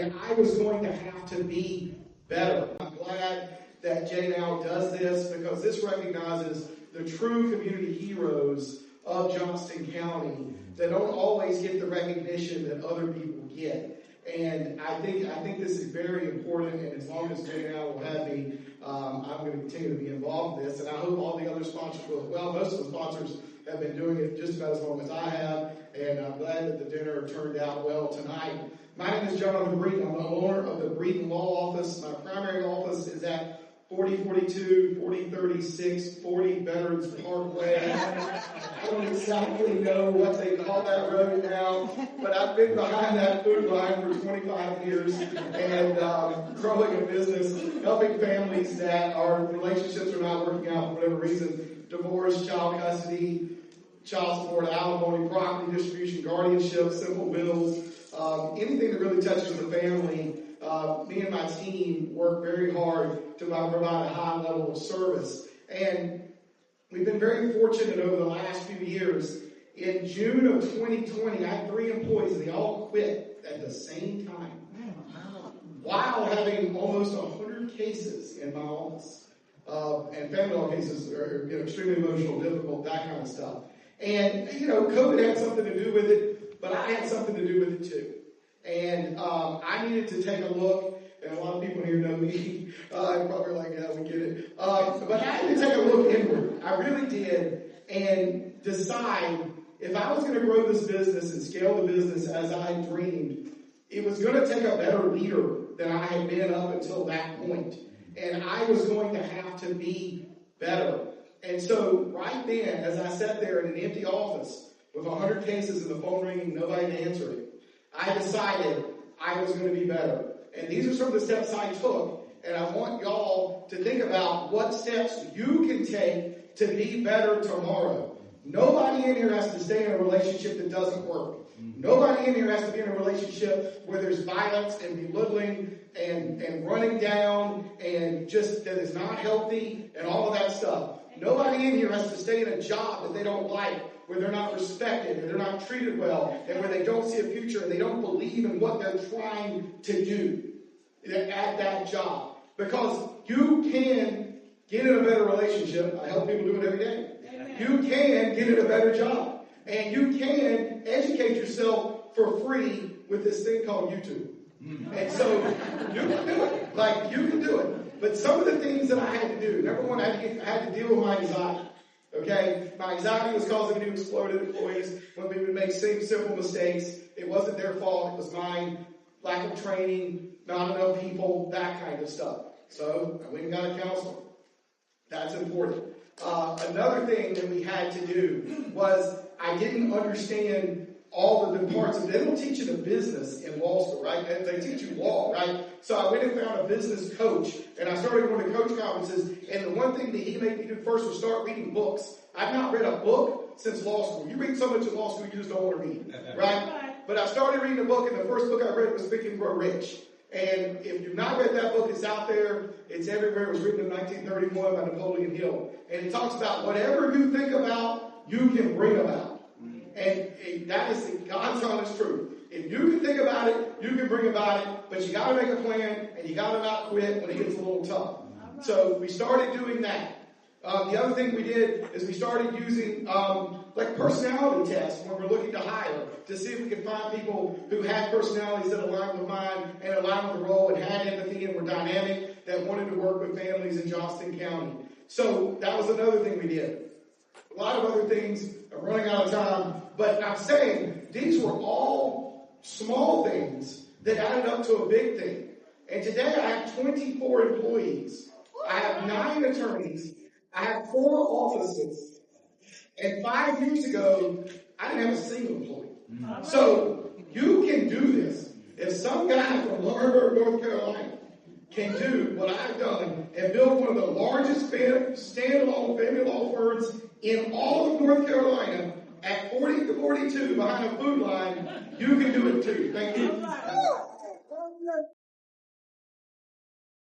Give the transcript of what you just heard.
and I was going to have to be better. I'm glad that JNow does this because this recognizes the true community heroes of Johnston County that don't always get the recognition that other people get. And I think this is very important, and as long as JNow will have me, I'm going to continue to be involved in this, and I hope all the other sponsors will as well. Most of the sponsors have been doing it just about as long as I have, and I'm glad that the dinner turned out well tonight. My name is Johnston Breeden. I'm the owner of the Breeden Law office. My primary office is at 4042, 4036, 40 Veterans Parkway. I don't exactly know what they call that road now, but I've been behind that food line for 25 years and growing a business, helping families that our relationships are not working out for whatever reason, divorce, child custody, child support, alimony, property distribution, guardianship, simple wills, anything that really touches the family. Me and my team work very hard to provide a high level of service. And we've been very fortunate over the last few years. In June of 2020, I had 3 employees, and they all quit at the same time while having almost 100 cases in my office. And family law cases are extremely emotional, difficult, that kind of stuff. And, COVID had something to do with it, but I had something to do with it too. And I needed to take a look, and a lot of people here know me. Probably like, yeah, we get it. But I had to take a look inward. I really did, and decide if I was going to grow this business and scale the business as I dreamed, it was going to take a better leader than I had been up until that point. And I was going to have to be better. And so right then, as I sat there in an empty office with 100 cases and the phone ringing, nobody to answer it, I decided I was going to be better. And these are some of the steps I took. And I want y'all to think about what steps you can take to be better tomorrow. Nobody in here has to stay in a relationship that doesn't work. Nobody in here has to be in a relationship where there's violence and belittling and running down and just that is not healthy and all of that stuff. Nobody in here has to stay in a job that they don't like, where they're not respected and they're not treated well, and where they don't see a future and they don't believe in what they're trying to do at that job. Because you can get in a better relationship. I help people do it every day. Amen. You can get in a better job. And you can educate yourself for free with this thing called YouTube. And so you can do it. Like, you can do it. But some of the things that I had to do, number one, I had to deal with my anxiety. Okay? My anxiety was causing me to explode at employees when we would make simple mistakes. It wasn't their fault. It was mine. Lack of training, not enough people, that kind of stuff. So I went and got a counselor. That's important. Another thing that we had to do was I didn't understand all of the parts of it. They don't teach you the business in law school, right? They teach you law, right? So I went and found a business coach, and I started going to coach conferences, and the one thing that he made me do first was start reading books. I've not read a book since law school. You read so much in law school, you just don't want to read, right? But I started reading a book, and the first book I read was Think and Grow Rich. And if you've not read that book, it's out there. It's everywhere. It was written in 1931 by Napoleon Hill. And it talks about whatever you think about, you can bring about. And that is God's honest truth. If you can think about it, you can bring about it, but you got to make a plan, and you got to not quit when it gets a little tough. So we started doing that. The other thing we did is we started using like personality tests when we're looking to hire to see if we could find people who had personalities that aligned with mine and aligned with the role and had empathy and were dynamic that wanted to work with families in Johnston County. So that was another thing we did. A lot of other things. I'm running out of time, but I'm saying these were all small things that added up to a big thing. And today I have 24 employees. I have 9 attorneys. I have 4 offices. And 5 years ago, I didn't have a single employee. So you can do this. If some guy from Lawrenceburg, North Carolina can do what I've done and build one of the largest standalone family law firms in all of North Carolina at 40 to 42 behind a food line, you can do it too. Thank you.